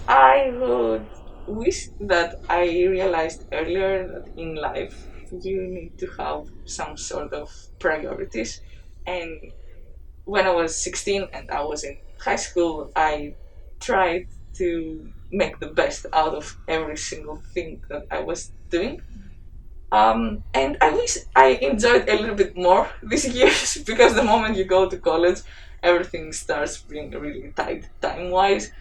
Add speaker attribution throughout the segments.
Speaker 1: I would wish that I realized earlier that in life you need to have some sort of priorities. And when I was 16 and I was in high school, I tried to make the best out of every single thing that I was doing. And I wish I enjoyed a little bit more these years because the moment you go to college, everything starts being really tight time wise.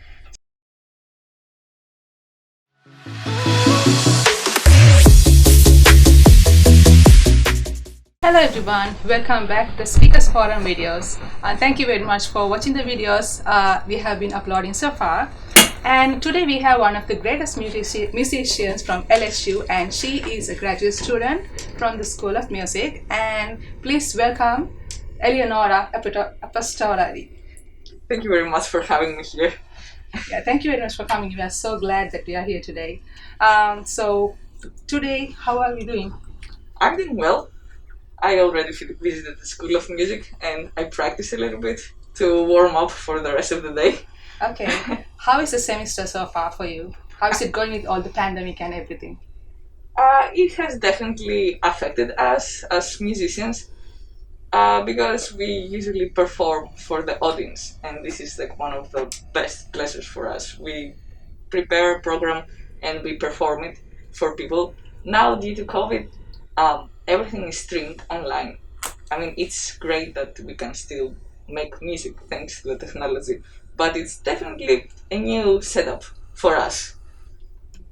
Speaker 2: Hello everyone, welcome back to the Speakers Forum videos. Thank you very much for watching the videos we have been uploading so far. And today we have one of the greatest musicians from LSU, and she is a graduate student from the School of Music. And please welcome Eleonora Apostolidi.
Speaker 1: Thank you very much for having me here.
Speaker 2: Yeah, thank you very much for coming. We are so glad that we are here today. So today, how are we doing?
Speaker 1: I'm doing well. I already visited the School of Music and I practiced a little bit to warm up for the rest of the day.
Speaker 2: Okay. How is the semester so far for you? How is it going with all the pandemic and everything?
Speaker 1: It has definitely affected us as musicians because we usually perform for the audience, and this is like one of the best pleasures for us. We prepare a program and we perform it for people. Now, due to COVID, everything is streamed online. I mean, it's great that we can still make music thanks to the technology, but it's definitely a new setup for us.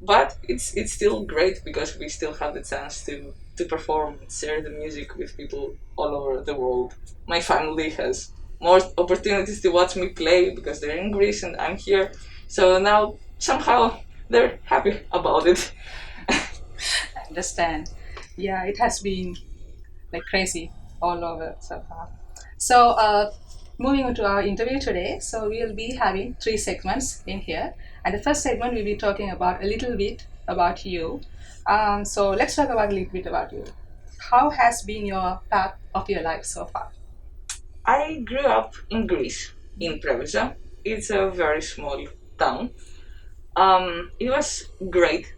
Speaker 1: But it's still great because we still have the chance to perform and share the music with people all over the world. My family has more opportunities to watch me play because they're in Greece and I'm here. So now somehow they're happy about it.
Speaker 2: I understand. Yeah, it has been like crazy all over so far. So, moving on to our interview today. So, we'll be having three segments in here. And the first segment, we'll be talking about a little bit about you. So, let's talk about a little bit about you. How has been your path of your life so far?
Speaker 1: I grew up in Greece, in Preveza. It's a very small town. It was great.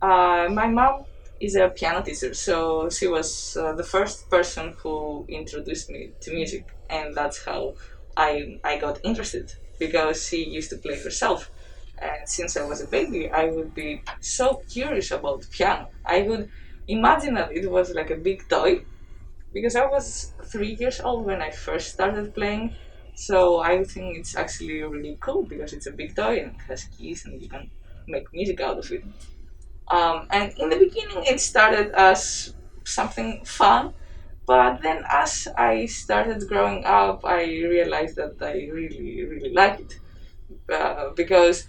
Speaker 1: My mom is a piano teacher, so she was the first person who introduced me to music, and that's how I got interested because she used to play herself. And since I was a baby, I would be so curious about piano. I would imagine that it was like a big toy because I was 3 years old when I first started playing. So I think it's actually really cool because it's a big toy and it has keys and you can make music out of it. And in the beginning, it started as something fun, but then as I started growing up, I realized that I really, really like it because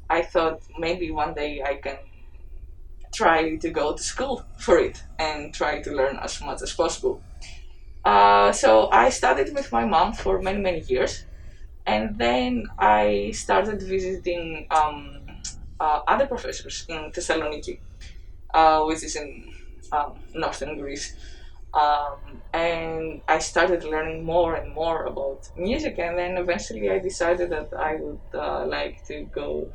Speaker 1: I thought maybe one day I can try to go to school for it and try to learn as much as possible. So I studied with my mom for many, many years, and then I started visiting other professors in Thessaloniki, which is in northern Greece. And I started learning more and more about music, and then eventually I decided that I would like to go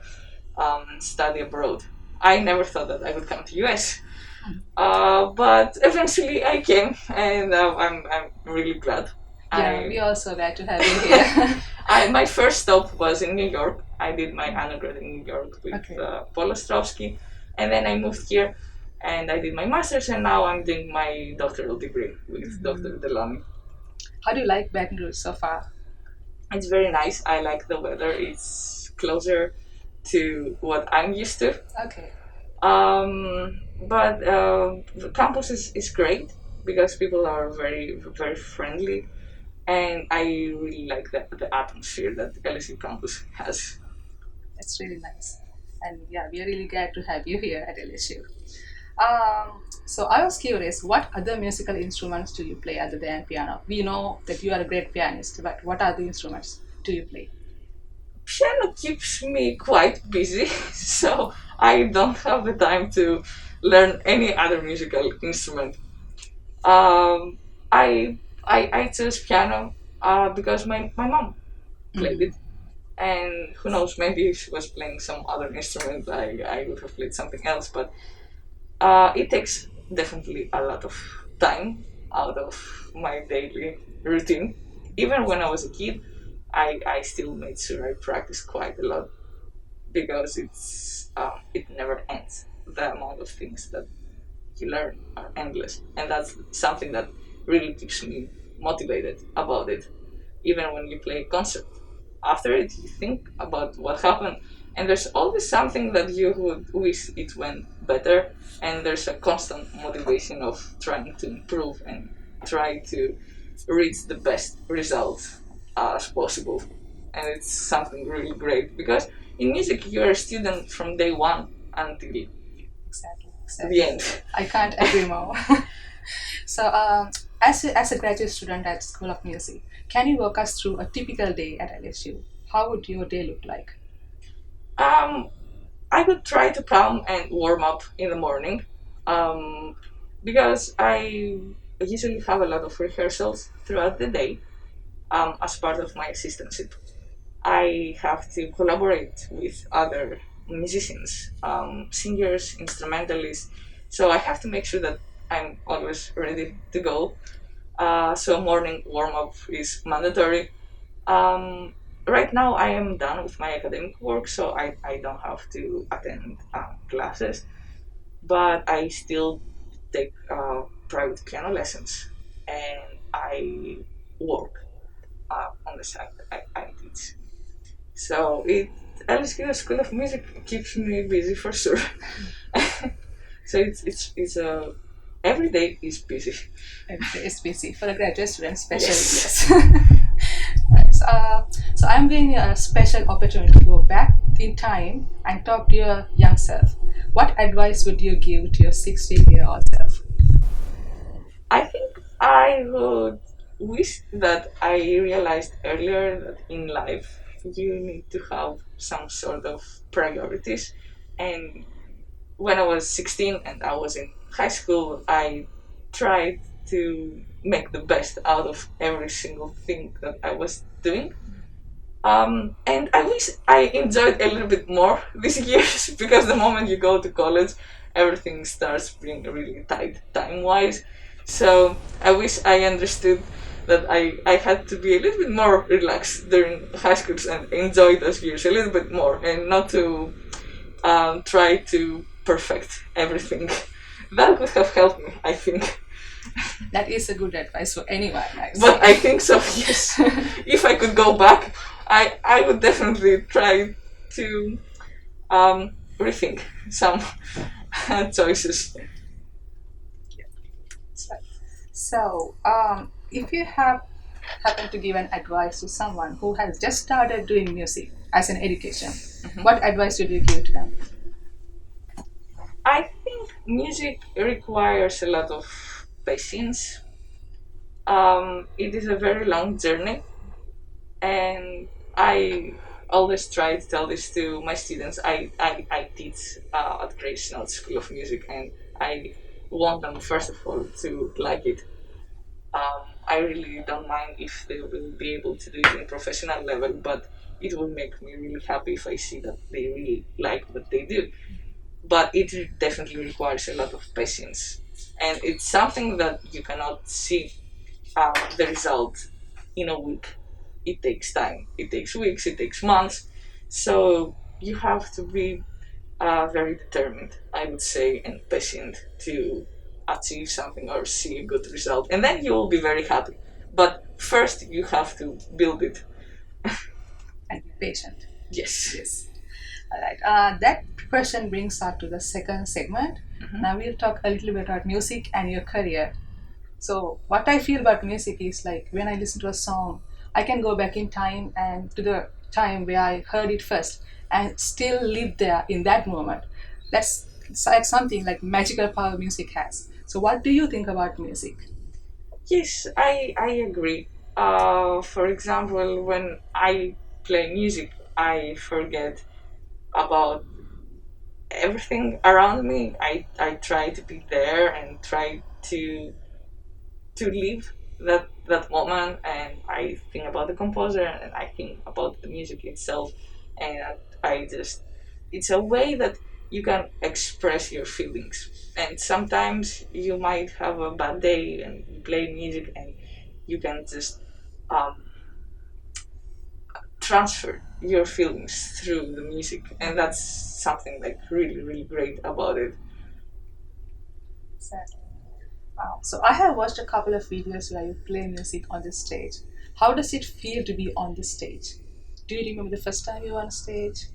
Speaker 1: study abroad. I never thought that I would come to US, but eventually I came, and I'm really glad.
Speaker 2: Yeah, we
Speaker 1: I,
Speaker 2: also glad to have you here.
Speaker 1: my first stop was in New York. I did my undergrad in New York with
Speaker 2: Okay.
Speaker 1: Paul Ostrowski, and then I moved here and I did my master's, and now I'm doing my doctoral degree with Dr. Delamy.
Speaker 2: How do you like Baton Rouge so far?
Speaker 1: It's very nice. I like the weather. It's closer to what I'm used to.
Speaker 2: Okay.
Speaker 1: But the campus is great because people are very, very friendly, and I really like the atmosphere that LSU campus has.
Speaker 2: That's really nice. And yeah, we are really glad to have you here at LSU. So I was curious, what other musical instruments do you play other than piano? We know that you are a great pianist, but what other instruments do you play?
Speaker 1: Piano keeps me quite busy, so I don't have the time to learn any other musical instrument. Um, I chose piano because my mom played
Speaker 2: Mhm.
Speaker 1: it, And who knows, maybe if she was playing some other instrument, I would have played something else. But it takes definitely a lot of time out of my daily routine. Even when I was a kid, I still made sure I practiced quite a lot because it never ends. The amount of things that you learn are endless, and that's something that really keeps me motivated about it. Even when you play a concert, after it you think about what happened, and there's always something that you would wish it went better, and there's a constant motivation of trying to improve and try to reach the best result as possible. And it's something really great because in music you're a student from day one until
Speaker 2: Exactly.
Speaker 1: the end.
Speaker 2: I can't agree more. So, as a graduate student at School of Music, can you walk us through a typical day at LSU? How would your day look like?
Speaker 1: Um, I would try to come and warm up in the morning, um, because I usually have a lot of rehearsals throughout the day as part of my assistantship. I have to collaborate with other musicians, singers, instrumentalists, so I have to make sure that I'm always ready to go. So morning warm up is mandatory. Um, right now, I am done with my academic work, so I don't have to attend classes, but I still take private piano lessons and I work on the side. I teach. So LSU School of Music keeps me busy for sure. So it's a every day is busy.
Speaker 2: It's busy for a graduate student, especially.
Speaker 1: Yes.
Speaker 2: Yes. Nice. So I'm giving you a special opportunity to go back in time and talk to your young self. What advice would you give to your 16-year-old self?
Speaker 1: I think I would wish that I realized earlier that in life you need to have some sort of priorities. And when I was 16 and I was in high school, I tried to make the best out of every single thing that I was doing. And I wish I enjoyed a little bit more these years because the moment you go to college, everything starts being really tight time wise. So I wish I understood that I had to be a little bit more relaxed during high schools and enjoy those years a little bit more and not to try to perfect everything. That would have helped me, I think.
Speaker 2: That is a good advice for anyone,
Speaker 1: But
Speaker 2: actually.
Speaker 1: I think so, yes. If I could go back, I would definitely try to rethink some choices.
Speaker 2: So, if you have happen to give an advice to someone who has just started doing music as an education, what advice would you give to them?
Speaker 1: I think music requires a lot of patience. It is a very long journey, and I always try to tell this to my students. I teach at Grace School of Music, and I want them, first of all, to like it. I really don't mind if they will be able to do it in a professional level, but it will make me really happy if I see that they really like what they do. But it definitely requires a lot of patience, and it's something that you cannot see the result in a week. It takes time. It takes weeks. It takes months. So you have to be very determined, I would say, and patient to achieve something or see a good result. And then you will be very happy. But first, you have to build it.
Speaker 2: And be patient.
Speaker 1: Yes.
Speaker 2: Yes. All right. That question brings us to the second segment. Now we'll talk a little bit about music and your career. So what I feel about music is like when I listen to a song, I can go back in time and to the time where I heard it first and still live there in that moment. That's it's like something like magical power music has. So what do you think about music?
Speaker 1: Yes, I agree. For example, when I play music, I forget about everything around me. I try to be there and try to live that moment, and I think about the composer, and I think about the music itself, and I just it's a way that you can express your feelings. And sometimes you might have a bad day and you play music, and you can just um, transfer your feelings through the music, and that's something like really really great about it.
Speaker 2: Exactly. Wow. So I have watched a couple of videos where you play music on the stage. How does it feel to be on the stage? Do you remember the first time you were on stage?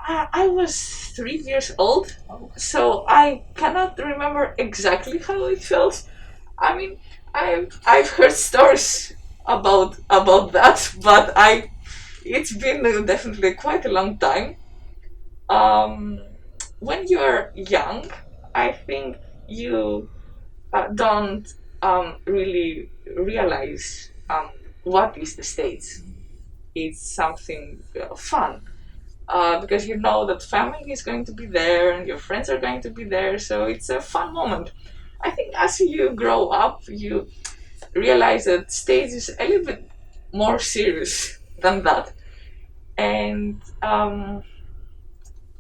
Speaker 1: I was 3 years old,
Speaker 2: Oh,
Speaker 1: so I cannot remember exactly how it felt. I mean, I've heard stories about that, but I it's been definitely quite a long time. Um, when you're young, I think you don't really realize what is the stage. It's something fun, because you know that family is going to be there and your friends are going to be there, so it's a fun moment. I think as you grow up, you realize that stage is a little bit more serious than that, and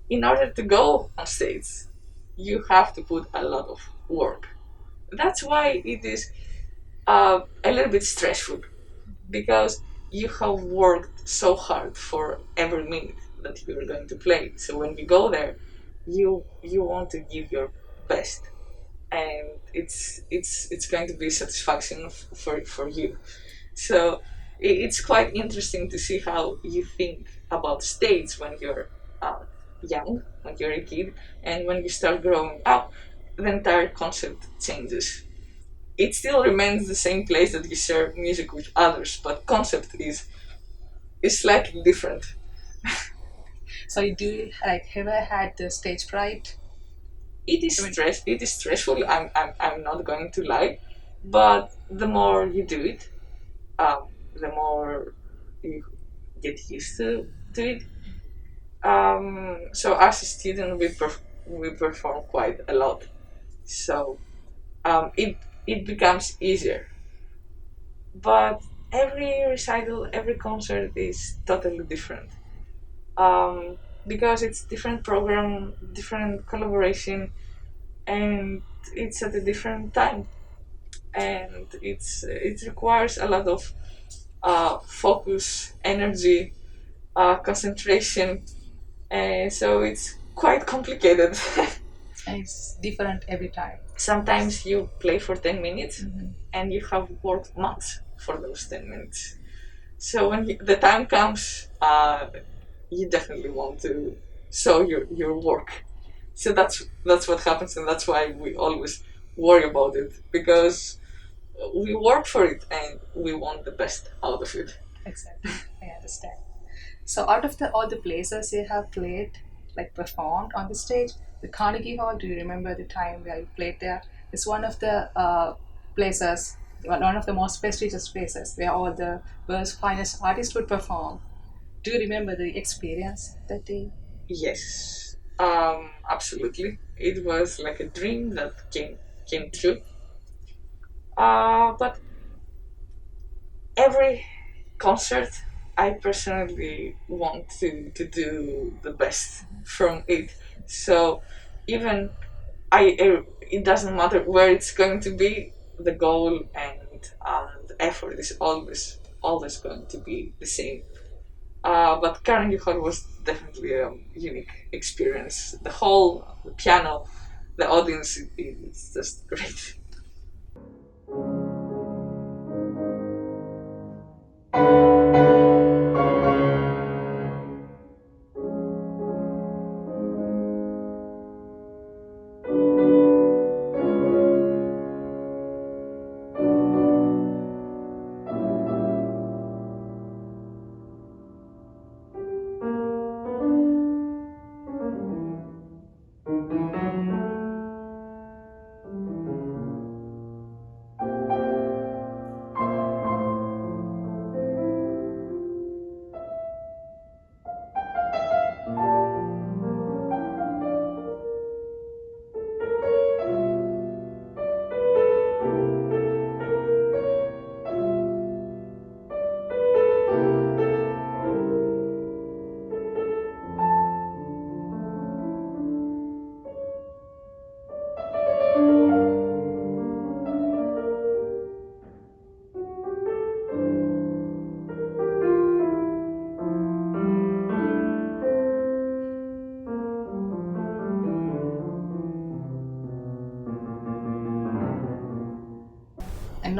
Speaker 1: in order to go on stage, you have to put a lot of work. That's why it is a little bit stressful, because you have worked so hard for every minute that you're going to play. So when you go there, you want to give your best, and it's going to be satisfaction for you. So it's quite interesting to see how you think about stage when you're young, when you're a kid, and when you start growing up, the entire concept changes. It still remains the same place that you share music with others, but concept is slightly different.
Speaker 2: so you do like ever had the stage fright? I mean,
Speaker 1: It is stressful. I'm not going to lie, but the more you do it, the more you get used to it. So as a student, we perform quite a lot. So it becomes easier. But every recital, every concert is totally different. Um, because it's different program, different collaboration, and it's at a different time, and it requires a lot of focus, energy, concentration, and so it's quite complicated.
Speaker 2: and it's different every time.
Speaker 1: Sometimes you play for 10 minutes
Speaker 2: Mhm.
Speaker 1: and you have worked months for those 10 minutes. So when the time comes, you definitely want to show your work. So that's what happens, and that's why we always worry about it, because we work for it and we want the best out of it.
Speaker 2: Exactly, I understand. So out of the all the places you have played, like performed on the stage, the Carnegie Hall, do you remember the time where you played there? It's one of the places, one of the most prestigious places where all the world's finest artists would perform. Do you remember the experience that day?
Speaker 1: Yes, absolutely. It was like a dream that came true. But every concert, I personally want to do the best from it. So even it doesn't matter where it's going to be. The goal and the effort is always going to be the same. But Carnegie Hall was definitely a unique experience. The hall, the piano, the audience, it's just great.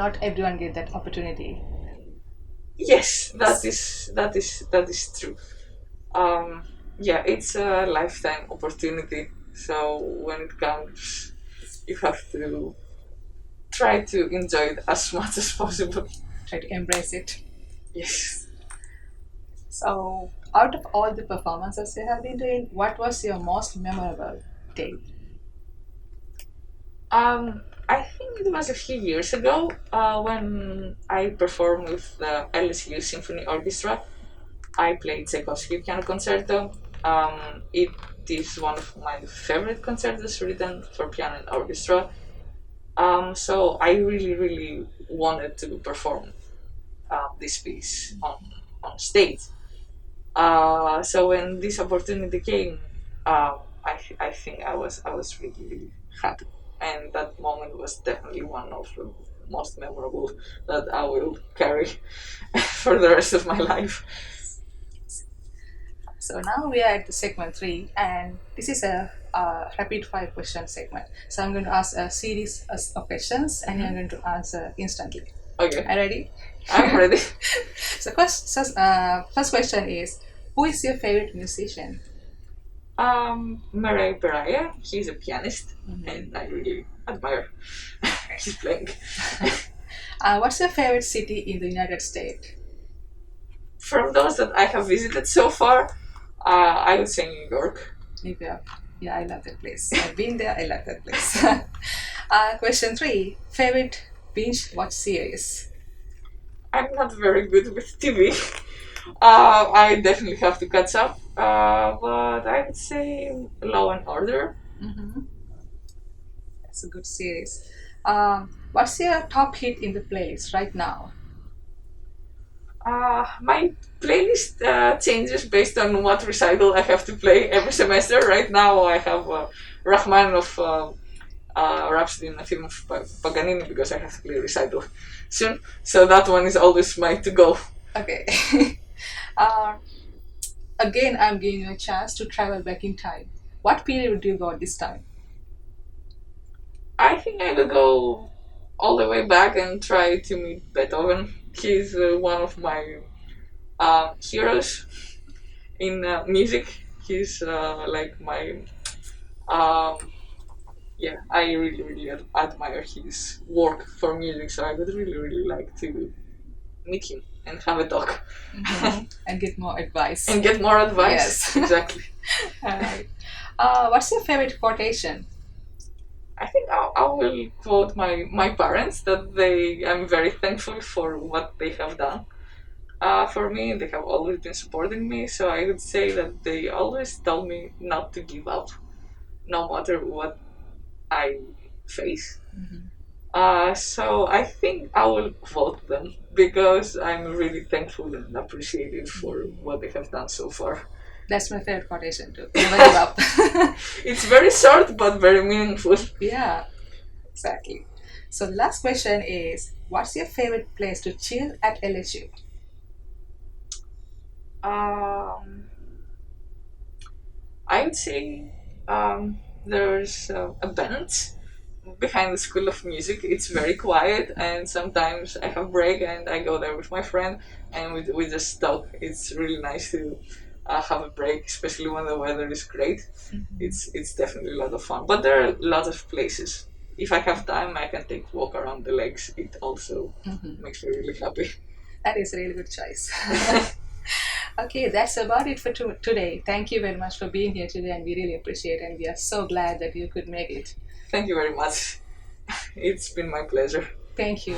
Speaker 2: not everyone get that opportunity.
Speaker 1: Yes, that is true. Yeah, it's a lifetime opportunity. So when it comes, you have to try to enjoy it as much as possible.
Speaker 2: Try to embrace it.
Speaker 1: Yes.
Speaker 2: So, out of all the performances you have been doing, what was your most memorable day?
Speaker 1: I think it was a few years ago when I performed with the LSU Symphony Orchestra. I played Tchaikovsky Piano Concerto. It is one of my favorite concertos written for piano and orchestra. So I really, really wanted to perform this piece on stage. So when this opportunity came, I think I was really, really happy, and that moment was definitely one of the most memorable that I will carry for the rest of my life.
Speaker 2: So now we are at the segment 3, and this is a rapid fire question segment. So I'm going to ask a series of questions, and you're going to answer instantly.
Speaker 1: Okay,
Speaker 2: Are you ready?
Speaker 1: I'm ready.
Speaker 2: So first question is, who is your favorite musician?
Speaker 1: Murray Peraya, he's a pianist, and I really admire his playing.
Speaker 2: What's your favorite city in the United States?
Speaker 1: From those that I have visited so far, I would say New York.
Speaker 2: New York. Yeah, I love that place. I've been there. I love that place. Question 3, favorite binge watch series?
Speaker 1: I'm not very good with TV. I definitely have to catch up, but I would say Law and Order.
Speaker 2: Mm-hmm. That's a good series. What's your top hit in the playlist right now?
Speaker 1: My playlist changes based on what recital I have to play every semester. Right now, I have Rahman of Rhapsody in a Film of Paganini because I have to play recital soon. So that one is always my to go.
Speaker 2: Okay. uh, Again, I'm giving you a chance to travel back in time. What period would you go this time?
Speaker 1: I think I will go all the way back and try to meet Beethoven. He's one of my heroes in music. He's like my um, yeah. I really really admire his work for music. So I would really really like to meet him and have a talk.
Speaker 2: Mm-hmm. And get more advice.
Speaker 1: And get more advice.
Speaker 2: Yes.
Speaker 1: Exactly.
Speaker 2: Alright. What's your favorite quotation?
Speaker 1: I think I will quote my parents that I'm very thankful for what they have done for me. They have always been supporting me, so I would say that they always tell me not to give up, no matter what I face.
Speaker 2: Mm-hmm.
Speaker 1: So I think I will quote them because I'm really thankful and appreciative for what they have done so far.
Speaker 2: That's my favorite quotation too. Never give up.
Speaker 1: It's very short but very meaningful.
Speaker 2: Yeah, exactly. So the last question is, what's your favorite place to chill at LSU?
Speaker 1: I would say there's a bench behind the School of Music. It's very quiet, and sometimes I have break and I go there with my friend, and we just talk. It's really nice to have a break, especially when the weather is great.
Speaker 2: Mm-hmm.
Speaker 1: It's definitely a lot of fun. But there are a lot of places. If I have time, I can take a walk around the lakes. It also makes me really happy.
Speaker 2: That is a really good choice. Okay, that's about it for today. Thank you very much for being here today, and we really appreciate it, and we are so glad that you could make it.
Speaker 1: Thank you very much. It's been my pleasure.
Speaker 2: Thank you.